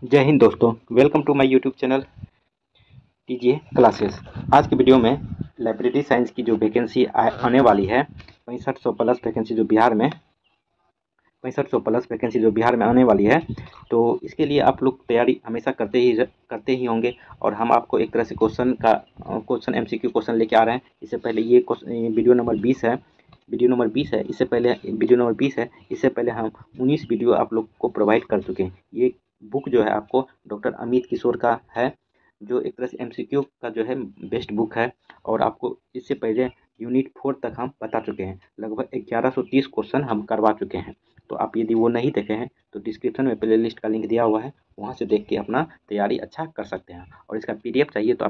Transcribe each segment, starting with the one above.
जय हिंद दोस्तों, welcome to my YouTube channel TGA classes. आज की वीडियो में लाइब्रेरी साइंस की जो वैकेंसी आने वाली है 6500 प्लस वैकेंसी जो बिहार में आने वाली है, तो इसके लिए आप लोग तैयारी हमेशा करते ही होंगे। और हम आपको एक तरह से क्वेश्चन एमसीक्यू क्वेश्चन लेके आ रहे हैं। इससे पहले ये वीडियो नंबर 20 है। इससे पहले हम 19 वीडियो आप लोग को प्रोवाइड कर चुके हैं। ये बुक जो है आपको डॉक्टर अमित किशोर का है, जो एक तरह से एमसीक्यू का जो है बेस्ट बुक है। और आपको इससे पहले यूनिट 4 तक हम बता चुके हैं। लगभग 1130 क्वेश्चन हम करवा चुके हैं। तो आप यदि वो नहीं देखे हैं तो डिस्क्रिप्शन में प्ले लिस्ट का लिंक दिया हुआ है, वहाँ से देख के अपना तैयारी अच्छा कर सकते हैं। और इसका PDF चाहिए तो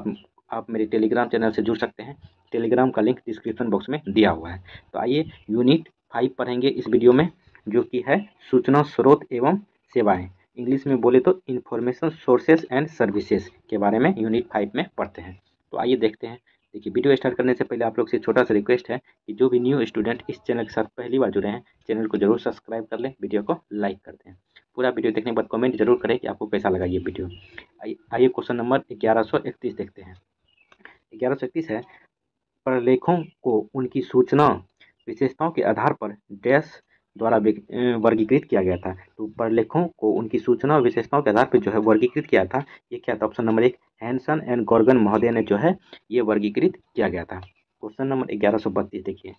आप मेरे टेलीग्राम चैनल से जुड़ सकते हैं। टेलीग्राम का लिंक डिस्क्रिप्शन बॉक्स में दिया हुआ है। तो आइए यूनिट 5 पढ़ेंगे इस वीडियो में, जो कि है सूचना स्रोत एवं सेवाएं। इंग्लिश में बोले तो इंफॉर्मेशन सोर्सेज एंड सर्विसेज के बारे में यूनिट 5 में पढ़ते हैं। तो आइए देखते हैं। देखिए, वीडियो स्टार्ट करने से पहले आप लोग से छोटा सा रिक्वेस्ट है कि जो भी न्यू स्टूडेंट इस चैनल के साथ पहली बार जुड़े हैं, चैनल को जरूर सब्सक्राइब कर लें, वीडियो को लाइक कर दें। पूरा वीडियो देखने के बाद कमेंट जरूर करें कि आपको कैसा लगा ये वीडियो। आइए क्वेश्चन नंबर 1131 देखते हैं। 1131 है, प्रलेखों को उनकी सूचना विशेषताओं के आधार पर डैश द्वारा वर्गीकृत किया गया था। तो प्रलेखों को उनकी सूचना विशेषताओं के आधार पर जो है वर्गीकृत किया था, ये क्या था? Option number 1 Hanson and Gorgon महोदय ने जो है ये वर्गीकृत किया गया था। क्वेश्चन नंबर 1132 देखिए,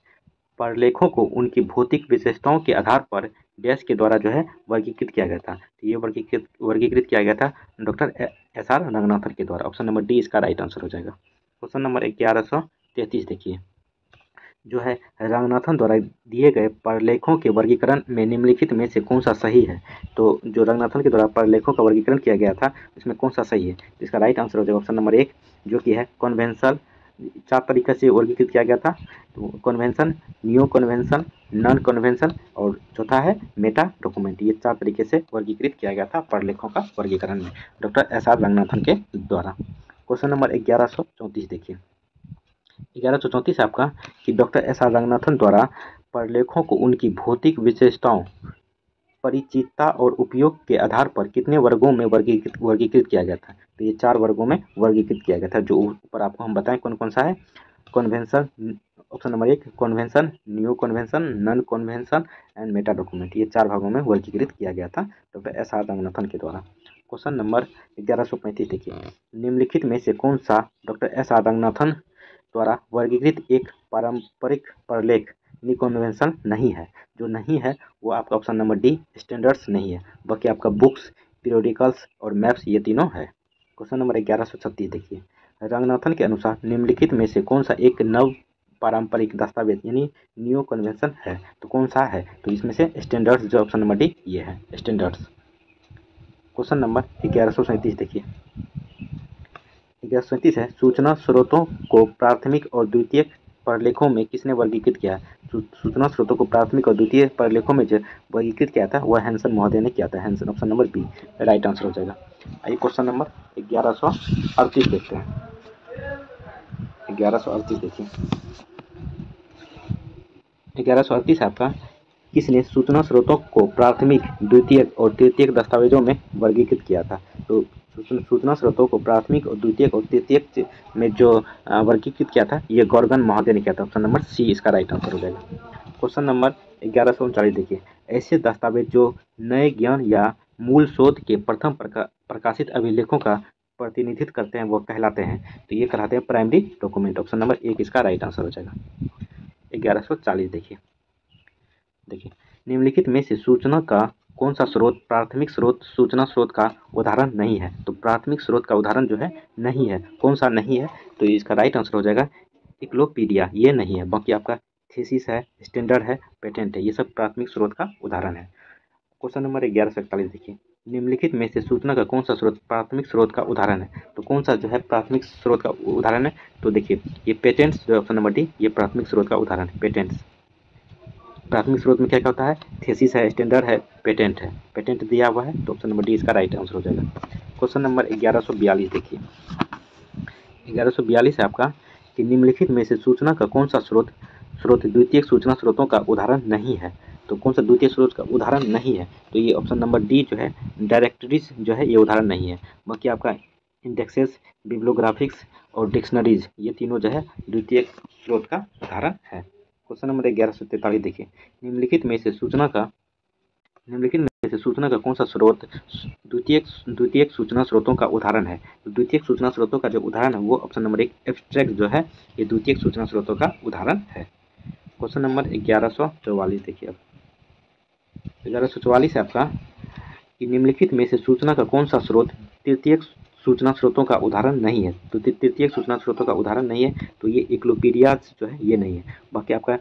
प्रलेखों को उनकी भौतिक विशेषताओं के आधार पर डैश के द्वारा जो है वर्गीकृत किया गया था। तो ये वर्गीकृत किया गया था डॉक्टर SR रंगनाथन के द्वारा। ऑप्शन नंबर डी इसका राइट आंसर हो जाएगा। क्वेश्चन नंबर 1133 देखिए, जो है रंगनाथन द्वारा दिए गए प्रलेखों के वर्गीकरण में निम्नलिखित में से कौन सा सही है? तो जो रंगनाथन के द्वारा प्रलेखों का वर्गीकरण किया गया था, इसमें कौन सा सही है? इसका राइट आंसर हो जाएगा ऑप्शन नंबर 1, जो कि है कॉन्वेंशनल। 4 तरीके से वर्गीकृत किया गया था, तो convention, new convention, non convention और चौथा है मेटा डॉक्यूमेंट। ये 4 तरीके से वर्गीकृत किया गया था प्रलेखों का वर्गीकरण में डॉक्टर SR रंगनाथन के द्वारा। क्वेश्चन नंबर 1134 देखिए, 1134 आपका कि डॉक्टर SR रंगनाथन द्वारा प्रलेखों को उनकी भौतिक विशेषताओं, परिचितता और उपयोग के आधार पर कितने वर्गों में वर्गीकृत किया गया था? तो ये 4 वर्गों में वर्गीकृत किया गया था, जो ऊपर आपको हम बताएं कौन कौन सा है। Convention, option number 1 convention, new convention, non convention and Meta document. ये 4 भागों में वर्गीकृत किया गया था डॉक्टर SR रंगनाथन के द्वारा। क्वेश्चन नंबर 1135 देखिए, निम्नलिखित में से कौन सा डॉक्टर SR रंगनाथन द्वारा वर्गीकृत एक पारंपरिक प्रलेख कन्वेंशन नहीं है? जो नहीं है वो आपका ऑप्शन नंबर डी स्टैंडर्ड्स नहीं है, बाकी आपका बुक्स, पीरियोडिकल्स और मैप्स ये तीनों है। क्वेश्चन नंबर 1136 देखिए, रंगनाथन के अनुसार निम्नलिखित में से कौन सा एक नव पारंपरिक दस्तावेज यानी न्यू कन्वेंशन है? तो कौन सा है? तो इसमें से स्टैंडर्ड्स, जो ऑप्शन नंबर डी ये है स्टैंडर्ड्स। क्वेश्चन नंबर 1137 देखिए, 1137 है, सूचना स्रोतों को प्राथमिक और द्वितीयक प्रलेखों में किसने वर्गीकृत किया? सूचना स्रोतों को प्राथमिक और द्वितीय प्रलेखों में जो वर्गीकृत किया था वह हैंसन महोदय ने किया था। Hanson, option number B right answer हो जाएगा। आइए क्वेश्चन नंबर 1138 देखते हैं। 1138 देखिए, 1138 आपका किसने सूचना स्रोतों को प्राथमिक, द्वितीयक और तृतीयक दस्तावेजों में वर्गीकृत किया था? तो सूचना स्रोतों को प्राथमिक और द्वितीयक और तृतीयक में जो वर्गीकृत किया था, ये गॉर्गन महोदय ने किया था। ऑप्शन नंबर सी इसका राइट आंसर हो जाएगा। क्वेश्चन नंबर 1139 देखिए, ऐसे दस्तावेज जो नए ज्ञान या मूल शोध के प्रथम प्रकाशित अभिलेखों का प्रतिनिधित्व करते हैं वो कहलाते हैं। तो ये कहलाते हैं प्राइमरी डॉक्यूमेंट। ऑप्शन नंबर 1 इसका राइट आंसर हो जाएगा। 1140 देखिए, निम्नलिखित में से सूचना का कौन सा स्रोत प्राथमिक स्रोत सूचना स्रोत का उदाहरण नहीं है? तो प्राथमिक स्रोत का उदाहरण जो है नहीं है, कौन सा नहीं है? तो इसका राइट आंसर हो जाएगा इक्लोपीडिया, ये नहीं है। बाकी आपका थीसिस है, स्टैंडर्ड है, पेटेंट है, ये सब प्राथमिक स्रोत का उदाहरण है। क्वेश्चन नंबर 1141 देखिए, निम्नलिखित में से सूचना का कौन सा स्रोत प्राथमिक स्रोत का उदाहरण है? तो कौन सा जो है प्राथमिक स्रोत का उदाहरण है? तो देखिए, ये पेटेंट्स, जो ऑप्शन नंबर डी, ये प्राथमिक स्रोत का उदाहरण है। पेटेंट्स प्राथमिक स्रोत में क्या क्या होता है? थीसिस है, स्टैंडर्ड है, पेटेंट है। पेटेंट दिया हुआ है तो ऑप्शन नंबर डी इसका राइट आंसर हो जाएगा। क्वेश्चन नंबर 1142 देखिए, 1142 है आपका कि निम्नलिखित में से सूचना का कौन सा स्रोत द्वितीयक सूचना स्रोतों का उदाहरण नहीं है? तो कौन सा द्वितीय स्रोत का उदाहरण नहीं है? तो ये ऑप्शन नंबर डी जो है डायरेक्टरीज जो है ये उदाहरण नहीं है। बाकी आपका इंडेक्सेस, बिब्लियोग्राफिक्स और डिक्शनरीज ये तीनों जो है द्वितीय स्रोत का उदाहरण है। क्वेश्चन नंबर 1143 देखिए, निम्नलिखित में से सूचना का कौन सा स्रोत द्वितीयक सूचना स्रोतों का उदाहरण है? तो द्वितीयक सूचना स्रोतों का जो उदाहरण है वो ऑप्शन नंबर 1 एब्स्ट्रैक्ट जो है ये द्वितीयक सूचना स्रोतों का उदाहरण है। क्वेश्चन नंबर 1144 देखिए, अब 1144 है आपका कि निम्नलिखित में से सूचना का कौन सा स्रोत तृतीयक सूचना स्रोतों का उदाहरण नहीं है? तो तृतीयक सूचना स्रोतों का उदाहरण नहीं है तो ये इक्लोपीडिया जो है ये नहीं है। बाकी आपका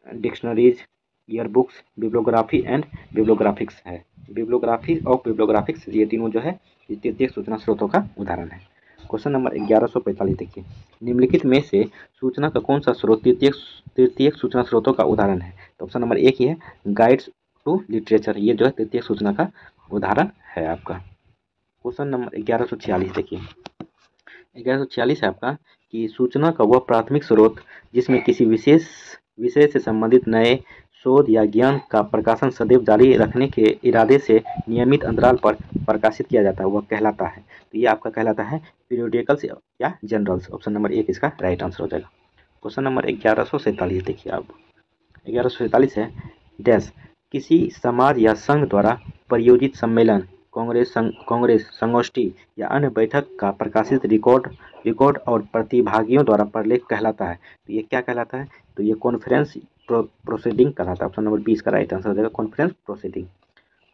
डिक्शनरीज, ईयरबुक्स, बिब्लियोग्राफी एंड बिब्लियोग्राफिक्स है। बिब्लियोग्राफी और बिब्लियोग्राफिक्स ये तीनों जो है ये तृतीयक सूचना स्रोतों का उदाहरण है। क्वेश्चन नंबर 1145 देखिए, निम्नलिखित में से सूचना का कौन सा स्रोत तृतीयक सूचना स्रोतों का उदाहरण है? तो ऑप्शन नंबर 1 ही है गाइड्स टू लिटरेचर, ये जो है तृतीयक सूचना का उदाहरण है आपका। क्वेश्चन नंबर 1146 देखिए, 1146 है आपका कि सूचना का वह प्राथमिक स्रोत जिसमें किसी विशेष विषय से संबंधित नए शोध या ज्ञान का प्रकाशन सदैव जारी रखने के इरादे से नियमित अंतराल पर प्रकाशित किया जाता है वह कहलाता है। तो ये आपका कहलाता है पीरियोडिकल्स या जर्नल्स। ऑप्शन नंबर 1 इसका राइट आंसर हो जाएगा। क्वेश्चन नंबर 1147 देखिए, आप 1147 है डैश किसी समाज या संघ द्वारा प्रायोजित सम्मेलन, कांग्रेस, संगोष्ठी या अन्य बैठक का प्रकाशित रिकॉर्ड और प्रतिभागियों द्वारा प्रलेख कहलाता है। तो ये क्या कहलाता है? तो ये कॉन्फ्रेंस प्रोसीडिंग कहलाता है। ऑप्शन नंबर 20 का राइट आंसर हो जाएगा कॉन्फ्रेंस प्रोसीडिंग।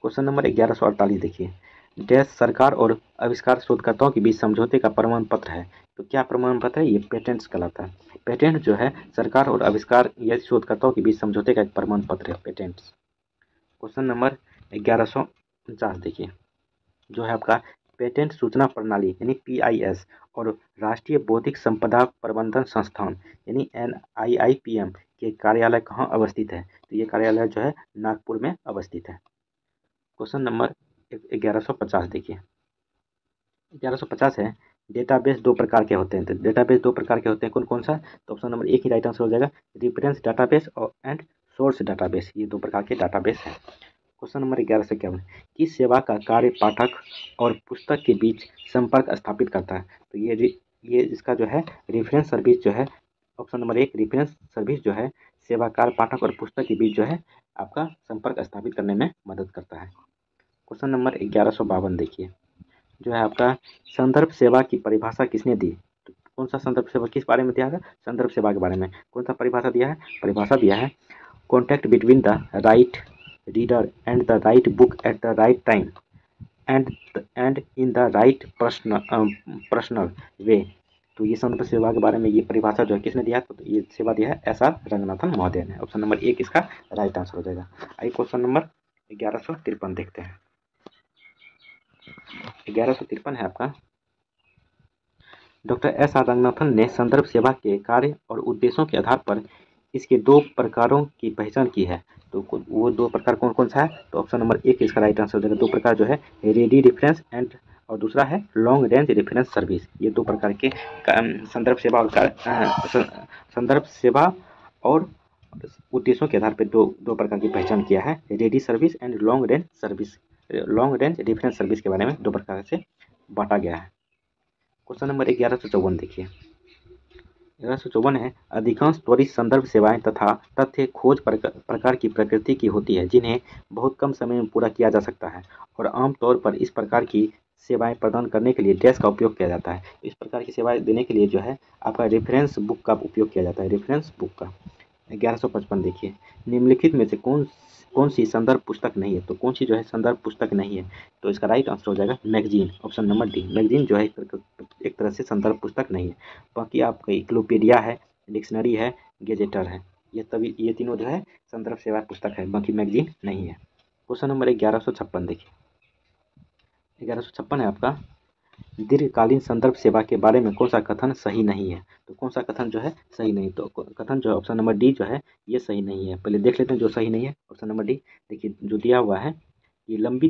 क्वेश्चन नंबर 1148 देखिए, डैश सरकार और आविष्कार शोधकर्ताओं के बीच समझौते का प्रमाण पत्र है। तो क्या प्रमाण पत्र है? ये पेटेंट्स कहलाता है। पेटेंट जो है सरकार और आविष्कार या शोधकर्ताओं के बीच समझौते का एक प्रमाण पत्र है, पेटेंट्स। क्वेश्चन नंबर 1149 देखिए, जो है आपका पेटेंट सूचना प्रणाली यानी PIS और राष्ट्रीय बौद्धिक संपदा प्रबंधन संस्थान यानी NIIPM के कार्यालय कहाँ अवस्थित है? तो ये कार्यालय जो है नागपुर में अवस्थित है। क्वेश्चन नंबर 1150 देखिए, 1150 है डेटाबेस दो प्रकार के होते हैं। तो डेटाबेस दो प्रकार के होते हैं, कौन कौन सा? तो ऑप्शन नंबर 1 ही राइट आंसर हो जाएगा रेफरेंस डाटाबेस और एंड सोर्स डाटाबेस, ये दो प्रकार के डाटाबेस हैं। क्वेश्चन नंबर 1151, किस सेवा का कार्य पाठक और पुस्तक के बीच संपर्क स्थापित करता है? तो ये इसका जो है रेफरेंस सर्विस जो है, ऑप्शन नंबर 1 रेफरेंस सर्विस जो है सेवाकार पाठक और पुस्तक के बीच जो है आपका संपर्क स्थापित करने में मदद करता है। क्वेश्चन नंबर 1152 देखिए, जो है आपका संदर्भ सेवा की परिभाषा किसने दी? तो कौन सा संदर्भ सेवा किस बारे में दिया है? संदर्भ सेवा के बारे में कौन सा परिभाषा दिया है? परिभाषा दिया है contact between the right reader and the right book at the right time and in the right personal way. तो ये संदर्भ सेवा के बारे में ये परिभाषा जो है किसने दिया? तो ये सेवा दिया है SR रंगनाथन महोदय ने। ऑप्शन नंबर 1 इसका राइट आंसर हो जाएगा। आइए क्वेश्चन नंबर 1153 देखते हैं। 1153 है आपका, डॉक्टर SR रंगनाथन ने संदर्भ सेवा के कार्य और उद्देश्यों के आधार पर इसके दो प्रकारों की पहचान की है। तो वो दो प्रकार कौन कौन सा है? तो ऑप्शन नंबर 1 इसका राइट आंसर हो जाएगा। दो प्रकार जो है रेडी रेफरेंस एंड और दूसरा है लॉन्ग रेंज रेफरेंस सर्विस। ये दो प्रकार के संदर्भ सेवा और संदर्भ सेवा और उद्देश्यों के आधार पर दो प्रकार की पहचान किया है, ready service and long range service. Long range reference service के बारे में दो प्रकार से बांटा गया है। क्वेश्चन नंबर 1154 देखिए, 1154 है अधिकांश त्वरित संदर्भ सेवाएं तथा तथ्य खोज प्रकार की प्रकृति की होती है जिन्हें बहुत कम समय में पूरा किया जा सकता है और आमतौर पर इस प्रकार की सेवाएं प्रदान करने के लिए डैश का उपयोग किया जाता है। इस प्रकार की सेवाएं देने के लिए जो है आपका रेफरेंस बुक का उपयोग किया जाता है, रेफरेंस बुक का। 1155 देखिए, निम्नलिखित में से कौन सी संदर्भ पुस्तक नहीं है? तो कौन सी जो है संदर्भ पुस्तक नहीं है? तो इसका राइट आंसर हो जाएगा magazine. Option number D magazine जो है एक तरह से संदर्भ पुस्तक नहीं है। बाकी आपका इक्लोपीडिया है, डिक्शनरी है, गेजेटर है, ये तीनों जो है संदर्भ सेवा पुस्तक है, बाकी मैगजीन नहीं है। क्वेश्चन नंबर 1156 देखिए, 1156 है आपका दीर्घकालीन संदर्भ सेवा के बारे में कौन सा कथन सही नहीं है? तो कौन सा कथन जो है सही नहीं? तो कथन जो है ऑप्शन नंबर डी जो है ये सही नहीं है। पहले देख लेते हैं जो सही नहीं है। ऑप्शन नंबर डी देखिए, जो दिया हुआ है ये लंबी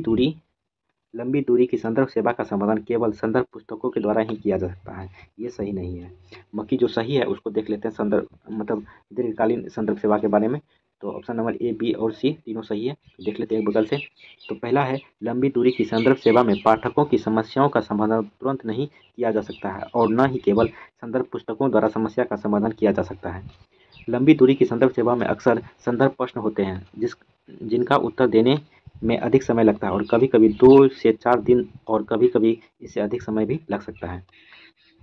दूरी की संदर्भ सेवा का समाधान केवल संदर्भ पुस्तकों के द्वारा ही किया जा सकता है, ये सही नहीं है। बाकी जो सही है उसको देख लेते हैं। संदर्भ मतलब दीर्घकालीन संदर्भ सेवा के बारे में तो ऑप्शन नंबर ए, बी और सी तीनों सही है। देख लेते हैं एक बगल से। तो पहला है, लंबी दूरी की संदर्भ सेवा में पाठकों की समस्याओं का समाधान तुरंत नहीं किया जा सकता है और न ही केवल संदर्भ पुस्तकों द्वारा समस्या का समाधान किया जा सकता है। लंबी दूरी की संदर्भ सेवा में अक्सर संदर्भ प्रश्न होते हैं जिनका उत्तर देने में अधिक समय लगता है और कभी-कभी 2 से 4 दिन और कभी-कभी इससे अधिक समय भी लग सकता है।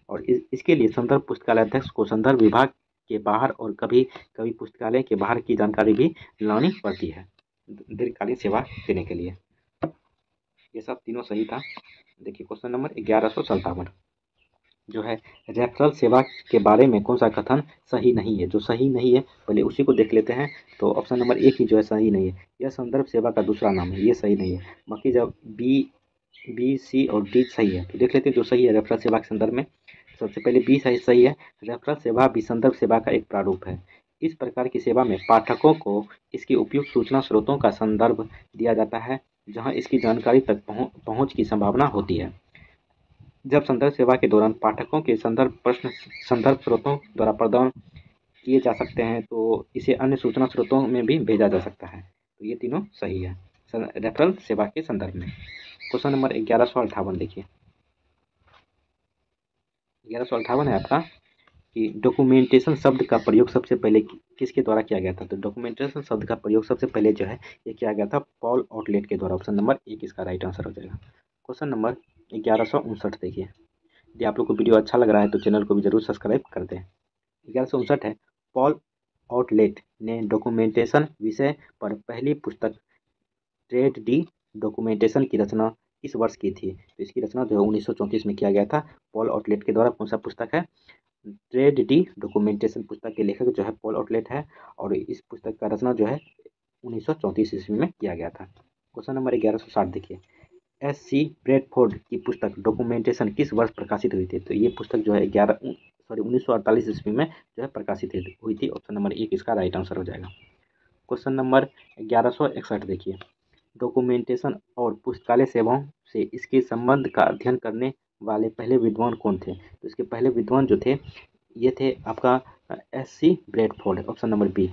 और इसके लिए संदर्भ पुस्तकालय अध्यक्ष को संदर्भ विभाग के बाहर और कभी-कभी पुस्तकालय के बाहर की जानकारी भी लानी पड़ती है दीर्घकालीन सेवा देने के लिए। ये सब तीनों सही था। देखिए क्वेश्चन नंबर 1157 जो है, रेफरल सेवा के बारे में कौन सा कथन सही नहीं है। जो सही नहीं है पहले उसी को देख लेते हैं। तो ऑप्शन नंबर एक ही जो है सही नहीं है, यह संदर्भ सेवा का दूसरा नाम है, ये सही नहीं है। बाकी जब बी, सी और डी सही है। तो देख लेते हैं जो सही है रेफरल सेवा के संदर्भ में। सबसे पहले बी सही है। रेफरल सेवा भी संदर्भ सेवा का एक प्रारूप है। इस प्रकार की सेवा में पाठकों को इसके उपयुक्त सूचना स्रोतों का संदर्भ दिया जाता है जहां इसकी जानकारी तक पहुंच की संभावना होती है। जब संदर्भ सेवा के दौरान पाठकों के संदर्भ प्रश्न संदर्भ स्रोतों द्वारा प्रदान किए जा सकते हैं तो इसे अन्य सूचना स्रोतों में भी भेजा जा सकता है। तो ये तीनों सही है रेफरल सेवा के संदर्भ में। क्वेश्चन नंबर 1158 देखिए। 1158 है आपका कि डॉक्यूमेंटेशन शब्द का प्रयोग सबसे पहले किसके द्वारा किया गया था। तो डॉक्यूमेंटेशन शब्द का प्रयोग सबसे पहले जो है ये किया गया था पॉल आउटलेट के द्वारा। ऑप्शन नंबर एक इसका राइट आंसर हो जाएगा। क्वेश्चन नंबर 1159 देखिए। यदि आप लोग को वीडियो अच्छा लग रहा है तो चैनल को भी जरूर सब्सक्राइब कर दें। 1159 है, पॉल आउटलेट ने डॉक्यूमेंटेशन विषय पर पहली पुस्तक ट्रेड डी डॉक्यूमेंटेशन की रचना किस वर्ष की थी। तो इसकी रचना जो है 1934 में किया गया था पॉल आउटलेट के द्वारा। कौन सा पुस्तक है, ट्रेड डी डॉक्यूमेंटेशन। पुस्तक के लेखक जो है पॉल आउटलेट है और इस पुस्तक का रचना जो है 1934 ईस्वी में किया गया था। क्वेश्चन नंबर 1160 देखिए। एस.सी. ब्रैडफोर्ड की पुस्तक डॉक्यूमेंटेशन किस वर्ष प्रकाशित हुई थी। तो ये पुस्तक जो है 1948 ईस्वी में जो है प्रकाशित हुई थी। ऑप्शन नंबर एक इसका राइट आंसर हो जाएगा। क्वेश्चन नंबर 1161 देखिए। डॉक्यूमेंटेशन और पुस्तकालय सेवाओं से इसके संबंध का अध्ययन करने वाले पहले विद्वान कौन थे। तो इसके पहले विद्वान जो थे ये थे आपका S C. Bradford. Option number B.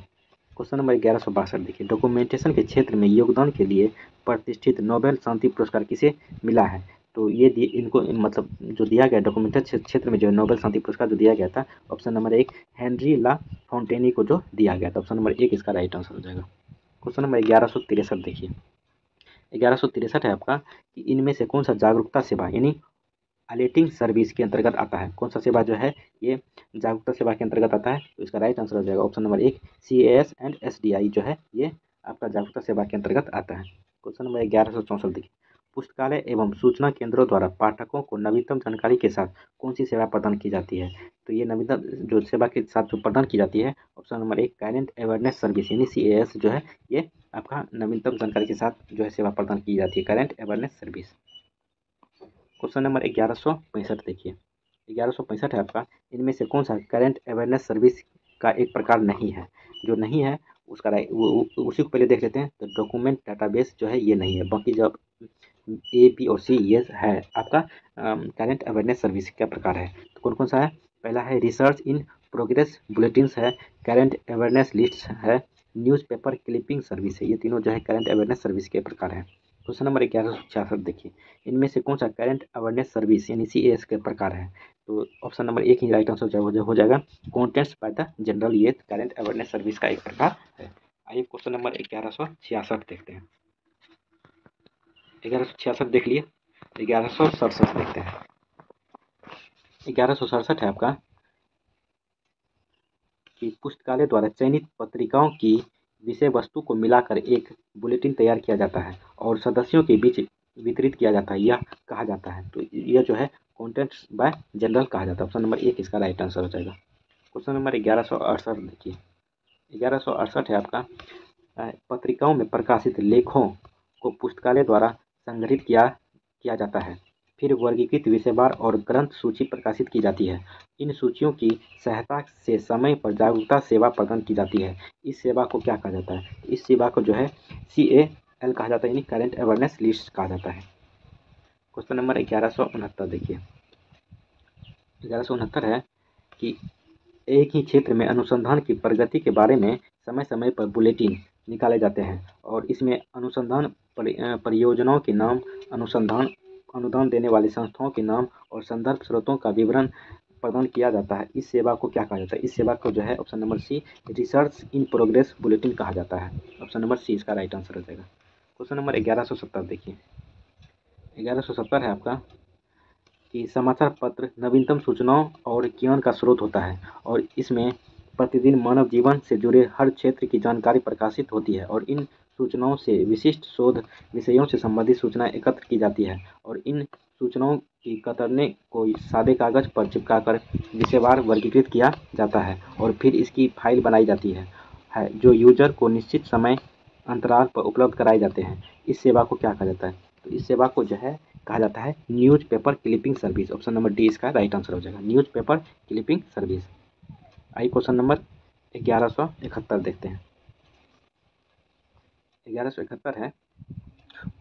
Question number 1162 देखिए। डॉक्यूमेंटेशन के क्षेत्र में योगदान के लिए प्रतिष्ठित नोबेल शांति पुरस्कार किसे मिला है। तो ये इनको मतलब जो दिया गया डॉक्यूमेंटेशन क्षेत्र में जो है नोबेल शांति पुरस्कार जो दिया गया था ऑप्शन नंबर एक हेनरी ला फाउंटेनी को जो दिया गया था। ऑप्शन नंबर एक इसका राइट आंसर हो जाएगा। क्वेश्चन नंबर 1163 देखिए। 1163 है आपका कि इनमें से कौन सा जागरूकता सेवा यानी अलर्टिंग सर्विस के अंतर्गत आता है। कौन सा सेवा जो है ये जागरूकता सेवा के अंतर्गत आता है। तो इसका राइट आंसर हो जाएगा ऑप्शन नंबर एक CAS एंड SDI जो है ये आपका जागरूकता सेवा के अंतर्गत आता है। क्वेश्चन नंबर 1164 देखिए। पुस्तकालय एवं सूचना केंद्रों द्वारा पाठकों को नवीनतम जानकारी के साथ कौन सी सेवा प्रदान की जाती है। तो ये नवीनतम जो सेवा के साथ जो प्रदान की जाती है ऑप्शन नंबर एक करंट अवेयरनेस सर्विस यानी CAS जो है ये आपका नवीनतम जानकारी के साथ जो है सेवा प्रदान की जाती है current awareness service. Question number 1165 देखिए। 1165 है आपका इनमें से कौन सा करंट अवेयरनेस सर्विस का एक प्रकार नहीं है। जो नहीं है उसका उसी को पहले देख लेते हैं। तो डॉक्यूमेंट डाटाबेस जो है ये नहीं है। बाकी जब A, B और C ये है आपका करंट अवेयरनेस सर्विस का प्रकार है। तो कौन कौन सा है, पहला है रिसर्च इन प्रोग्रेस बुलेटिन्स है, करंट अवेयरनेस लिस्ट है, न्यूज़पेपर क्लिपिंग सर्विस है। ये तीनों जो है करंट अवेयरनेस सर्विस के प्रकार हैं। क्वेश्चन नंबर 1166 देखिए। इनमें से कौन सा करंट अवेयरनेस सर्विस यानी CAS के प्रकार है। तो ऑप्शन नंबर एक ही राइट आंसर हो जाएगा कॉन्टेंट्स बाय द जनरल। ये करंट अवेयरनेस सर्विस का एक प्रकार है। आइए क्वेश्चन नंबर 1166 देखते हैं। 1166 देख लिए। 1167 देखते हैं। 1167 है आपका कि पुस्तकालय द्वारा चयनित पत्रिकाओं की विषय वस्तु को मिलाकर एक बुलेटिन तैयार किया जाता है और सदस्यों के बीच वितरित किया जाता है, यह कहा जाता है। तो यह जो है कॉन्टेंट्स बाय जनरल कहा जाता है। ऑप्शन नंबर एक इसका राइट आंसर हो जाएगा। क्वेश्चन नंबर 1168 देखिए। 1168 है आपका पत्रिकाओं में प्रकाशित लेखों को पुस्तकालय द्वारा संग्रहित किया जाता है, फिर वर्गीकृत विषयवार और ग्रंथ सूची प्रकाशित की जाती है। इन सूचियों की सहायता से समय पर जागरूकता सेवा प्रदान की जाती है। इस सेवा को क्या कहा जाता है। इस सेवा को जो है CAL कहा जाता है यानी करंट अवेयरनेस लिस्ट कहा जाता है। क्वेश्चन नंबर 1169 देखिए। 1169 है कि एक ही क्षेत्र में अनुसंधान की प्रगति के बारे में समय समय पर बुलेटिन निकाले जाते हैं और इसमें अनुसंधान परियोजनाओं के नाम, अनुदान देने वाली संस्थाओं के नाम और संदर्भ स्रोतों का विवरण प्रदान किया जाता है। इस सेवा को क्या कहा जाता है? इस सेवा को जो है option number C research in progress bulletin कहा जाता है। ऑप्शन नंबर सी इसका राइट आंसर हो जाएगा। क्वेश्चन नंबर 1170 देखिए, 1170 है आपका कि समाचार पत्र नवीनतम सूचनाओं और ज्ञान का स्रोत होता है और इसमें प्रतिदिन मानव जीवन से जुड़े हर क्षेत्र की जानकारी प्रकाशित होती है और इन सूचनाओं से विशिष्ट शोध विषयों से संबंधित सूचनाएं एकत्र की जाती है और इन सूचनाओं की कतरने को सादे कागज पर चिपकाकर विषयवार वर्गीकृत किया जाता है और फिर इसकी फाइल बनाई जाती है जो यूजर को निश्चित समय अंतराल पर उपलब्ध कराए जाते हैं। इस सेवा को क्या कहा जाता है? तो इस सेवा को जो है कहा जाता है news paper clipping service. Option number D इसका राइट आंसर हो जाएगा, न्यूज़ पेपर क्लिपिंग सर्विस। आइए क्वेश्चन नंबर 1171 देखते हैं। 1171 है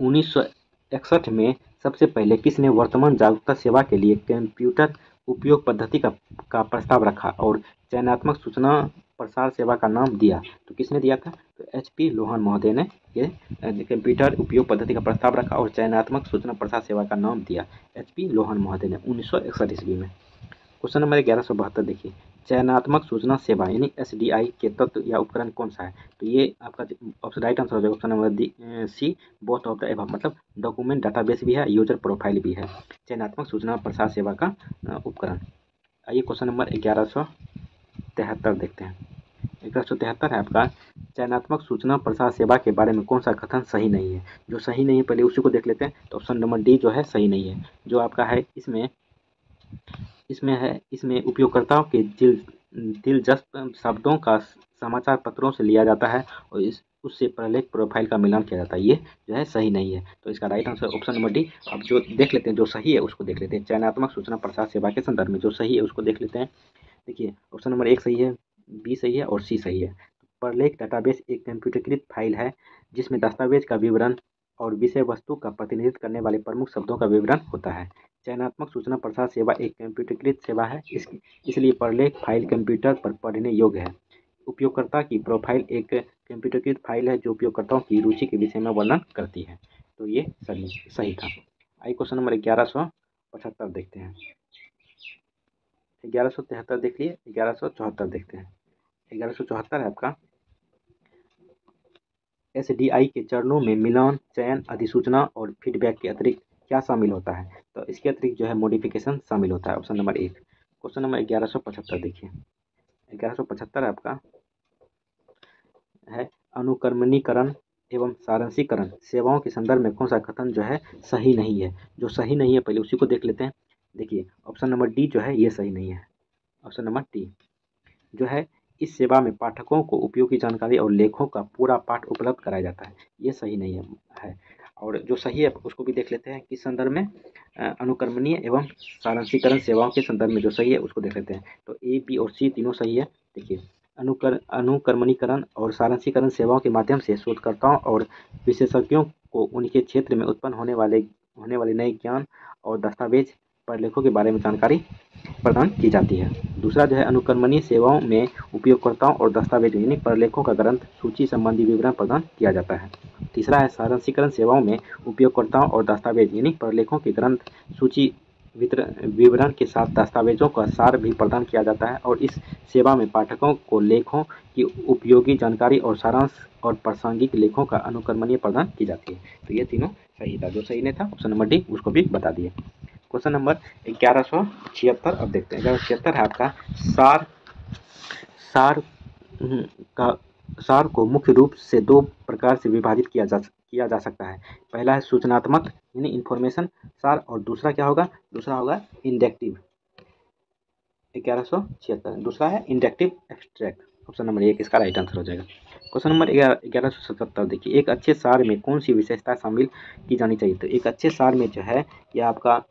1961 में सबसे पहले किसने वर्तमान जागरूकता सेवा के लिए कंप्यूटर उपयोग पद्धति का प्रस्ताव रखा और चयनात्मक सूचना प्रसार सेवा का नाम दिया? तो किसने दिया था? तो HP लोहान महोदय ने ये कंप्यूटर उपयोग पद्धति का प्रस्ताव रखा और चयनात्मक सूचना प्रसार सेवा का नाम दिया। HP लोहान महोदय ने 1961 ईस्वी में। क्वेश्चन नंबर 1172 देखिए, चयनात्मक सूचना सेवा यानी SDI के तत्व या उपकरण कौन सा है? तो ये आपका ऑप्शन राइट आंसर हो जाएगा, option number C both of the above, मतलब डॉक्यूमेंट डाटाबेस भी है, यूजर प्रोफाइल भी है, चयनात्मक सूचना प्रसार सेवा का उपकरण। आइए क्वेश्चन नंबर 1173 देखते हैं। 1173 है आपका चयनात्मक सूचना प्रसार सेवा के बारे में कौन सा कथन सही नहीं है? जो सही नहीं है पहले उसी को देख लेते हैं। तो ऑप्शन नंबर डी जो है सही नहीं है, जो आपका है इसमें उपयोगकर्ताओं के दिलचस्प शब्दों का समाचार पत्रों से लिया जाता है और उससे प्रलेख प्रोफाइल का मिलान किया जाता है। ये जो है सही नहीं है, तो इसका right answer option number D. अब जो देख लेते हैं, जो सही है उसको देख लेते हैं। चयनात्मक सूचना प्रसार सेवा के संदर्भ में जो सही है उसको देख लेते हैं। देखिए ऑप्शन नंबर 1 सही है, बी सही है और सी सही है। प्रलेख डाटाबेस एक कंप्यूटरीकृत फाइल है जिसमें दस्तावेज का विवरण और विषय वस्तु का प्रतिनिधित्व करने वाले प्रमुख शब्दों का विवरण होता है। चयनात्मक सूचना प्रसार सेवा एक कंप्यूटरीकृत सेवा है, इसलिए प्रलेख फाइल कंप्यूटर पर पढ़ने योग्य है। उपयोगकर्ता की प्रोफाइल एक कंप्यूटरीकृत फाइल है जो उपयोगकर्ताओं की रुचि के विषय में वर्णन करती है। तो ये सही था। आइए क्वेश्चन नंबर 1175 देखते हैं। 1173 देख लिए, 1174 देखते हैं। 1174 है आपका SDI के चरणों में मिलान, चयन, अधिसूचना और फीडबैक के अतिरिक्त क्या शामिल होता है? तो इसके अतिरिक्त जो है मॉडिफिकेशन शामिल होता है। Option number 1। क्वेश्चन नंबर 1175 देखिए, 1175 आपका है अनुक्रमणीकरण एवं सारांशीकरण सेवाओं के संदर्भ में कौन सा कथन जो है सही नहीं है? जो सही नहीं है पहले उसी को देख लेते हैं। देखिए ऑप्शन नंबर डी जो है ये सही नहीं है। ऑप्शन नंबर डी जो है इस सेवा में पाठकों को उपयोगी जानकारी और लेखों का पूरा पाठ उपलब्ध कराया जाता है, ये सही नहीं है। और जो सही है उसको भी देख लेते हैं किस संदर्भ में, अनुक्रमणीय एवं सारांशीकरण सेवाओं के संदर्भ में जो सही है उसको देख लेते हैं। तो ए, बी और सी तीनों सही है। देखिए अनुक्रमणीकरण और सारांशीकरण सेवाओं के माध्यम से शोधकर्ताओं और विशेषज्ञों को उनके क्षेत्र में उत्पन्न होने वाले नए ज्ञान और दस्तावेज प्रलेखों के बारे में जानकारी प्रदान की जाती है। दूसरा जो है अनुक्रमणीय सेवाओं में उपयोगकर्ताओं और दस्तावेज यानी प्रलेखों का ग्रंथ सूची संबंधी विवरण प्रदान किया जाता है। तीसरा है सारांशीकरण सेवाओं में उपयोगकर्ताओं और दस्तावेज यानी प्रलेखों के ग्रंथ सूची विवरण के साथ दस्तावेजों का सार भी प्रदान किया जाता है और इस सेवा में पाठकों को लेखों की उपयोगी जानकारी और सारांश और प्रासंगिक लेखों का अनुक्रमणीय प्रदान की जाती है। तो ये तीनों सही था, जो सही नहीं था ऑप्शन नंबर डी उसको भी बता दिए। क्वेश्चन नंबर 1176 अब देखते हैं। 1176 है आपका सार को मुख्य रूप से दो प्रकार से विभाजित किया जा सकता है। पहला है सूचनात्मक यानी इंफॉर्मेशन सार और दूसरा क्या होगा? दूसरा होगा इंडक्टिव। 1176 दूसरा है इंडक्टिव एक्सट्रैक्ट। ऑप्शन नंबर 1 इसका राइट आंसर हो जाएगा। क्वेश्चन नंबर 1177 देखिए, एक अच्छे सार में कौन सी विशेषता शामिल की जानी चाहिए? तो एक अच्छे सार में जो है यह आपका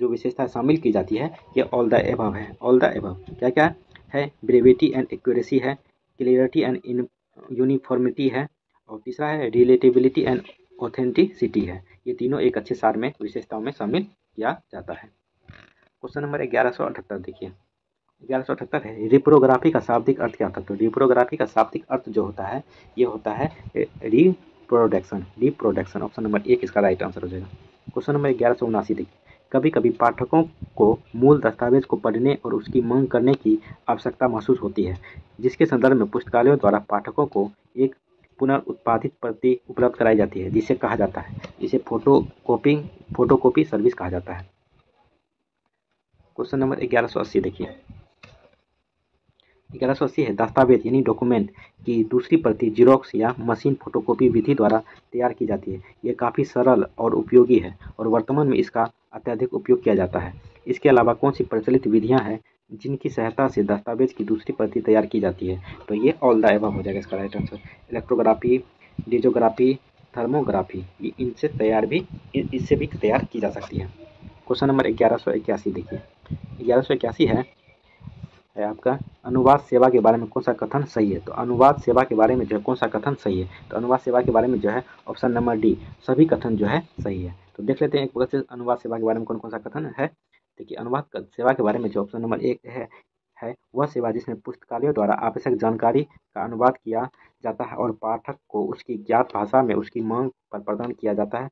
जो विशेषता शामिल की जाती है ये ऑल द एबव है। ऑल द एबव क्या क्या है? ब्रेविटी एंड एक्यूरेसी है, क्लियरिटी एंड यूनिफॉर्मिटी है और तीसरा है रिलेटेबिलिटी एंड ऑथेंटिसिटी है। ये तीनों एक अच्छे सार में विशेषताओं में शामिल किया जाता है। क्वेश्चन नंबर 1178 देखिए, 1178 है रिप्रोग्राफी का शाब्दिक अर्थ क्या होता है। तो रिप्रोग्राफी का शाब्दिक अर्थ जो होता है ये होता है रिप्रोडक्शन। रिप्रोडक्शन ऑप्शन नंबर 1 इसका राइट आंसर हो जाएगा। क्वेश्चन नंबर 1179 देखिए, कभी कभी पाठकों को मूल दस्तावेज को पढ़ने और उसकी मांग करने की आवश्यकता महसूस होती है, जिसके संदर्भ में पुस्तकालयों द्वारा पाठकों को एक पुनर्उत्पादित प्रति उपलब्ध कराई जाती है, जिसे कहा जाता है, इसे फोटोकॉपी सर्विस कहा जाता है। क्वेश्चन नंबर 1180 देखिए, 1180 है दस्तावेज यानी डॉक्यूमेंट की दूसरी प्रति जीरोक्स या मशीन फोटोकॉपी विधि द्वारा तैयार की जाती है। यह काफ़ी सरल और उपयोगी है और वर्तमान में इसका अत्यधिक उपयोग किया जाता है। इसके अलावा कौन सी प्रचलित विधियां हैं जिनकी सहायता से दस्तावेज की दूसरी प्रति तैयार की जाती है। तो ये ऑल द एबव हो जाएगा इसका राइट आंसर। इलेक्ट्रोग्राफी, लिजोग्राफी, थर्मोग्राफी, इससे भी तैयार की जा सकती है। क्वेश्चन नंबर 1181 देखिए, 1181 है आपका अनुवाद सेवा के बारे में कौन सा कथन सही है। तो अनुवाद सेवा के बारे में जो है कौन सा कथन सही है। तो अनुवाद सेवा के बारे में जो है ऑप्शन नंबर डी सभी कथन जो है सही है। तो देख लेते हैं एक बार से अनुवाद सेवा के बारे में कौन कौन सा कथन है। देखिए, अनुवाद सेवा के बारे में जो ऑप्शन नंबर 1 है वह सेवा जिसमें पुस्तकालयों द्वारा आवश्यक जानकारी का अनुवाद किया जाता है और पाठक को उसकी ज्ञात भाषा में उसकी मांग पर प्रदान किया जाता है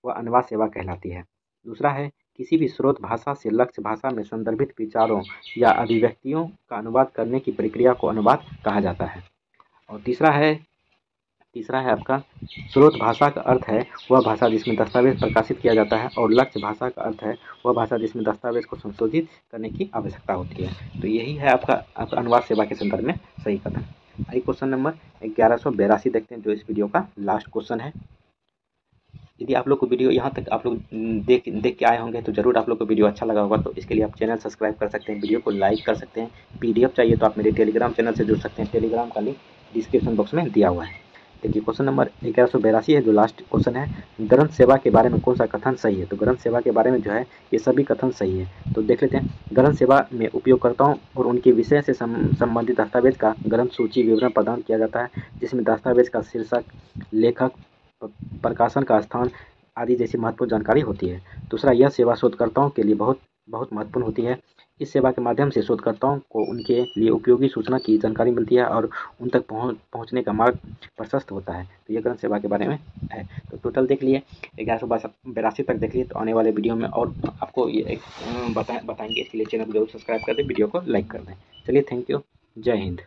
वह अनुवाद सेवा कहलाती है। दूसरा है किसी भी स्रोत भाषा से लक्ष्य भाषा में संदर्भित विचारों या अभिव्यक्तियों का अनुवाद करने की प्रक्रिया को अनुवाद कहा जाता है। और तीसरा है आपका स्रोत भाषा का अर्थ है वह भाषा जिसमें दस्तावेज प्रकाशित किया जाता है और लक्ष्य भाषा का अर्थ है वह भाषा जिसमें दस्तावेज को संशोधित करने की आवश्यकता होती है। तो यही है आपका अनुवाद सेवा के संदर्भ में सही कथन। आइए क्वेश्चन नंबर 1182 देखते हैं जो इस वीडियो का लास्ट क्वेश्चन है। यदि आप लोग को वीडियो यहाँ तक आप लोग देख के आए होंगे तो ज़रूर आप लोग को वीडियो अच्छा लगा होगा। तो इसके लिए आप चैनल सब्सक्राइब कर सकते हैं, वीडियो को लाइक कर सकते हैं। पीडीएफ चाहिए तो आप मेरे टेलीग्राम चैनल से जुड़ सकते हैं, टेलीग्राम का लिंक डिस्क्रिप्शन बॉक्स में दिया हुआ है। देखिए क्वेश्चन नंबर 1182 है जो लास्ट क्वेश्चन है, ग्रंथ सेवा के बारे में कौन सा कथन सही है। तो ग्रंथ सेवा के बारे में जो है ये सभी कथन सही है। तो देख लेते हैं, ग्रंथ सेवा में उपयोगकर्ताओं और उनके विषय से संबंधित दस्तावेज का ग्रंथ सूची विवरण प्रदान किया जाता है, जिसमें दस्तावेज का शीर्षक, लेखक, प्रकाशन का स्थान आदि जैसी महत्वपूर्ण जानकारी होती है। दूसरा, यह सेवा शोधकर्ताओं के लिए बहुत महत्वपूर्ण होती है। इस सेवा के माध्यम से शोधकर्ताओं को उनके लिए उपयोगी सूचना की जानकारी मिलती है और उन तक पहुंचने का मार्ग प्रशस्त होता है। तो ये ग्रंथ सेवा के बारे में है। तो टोटल देख लिए 1182 तक देख लिए। तो आने वाले वीडियो में और आपको ये बताएंगे, इसके लिए चैनल को जरूर सब्सक्राइब कर दें, वीडियो को लाइक कर दें। चलिए, थैंक यू, जय हिंद।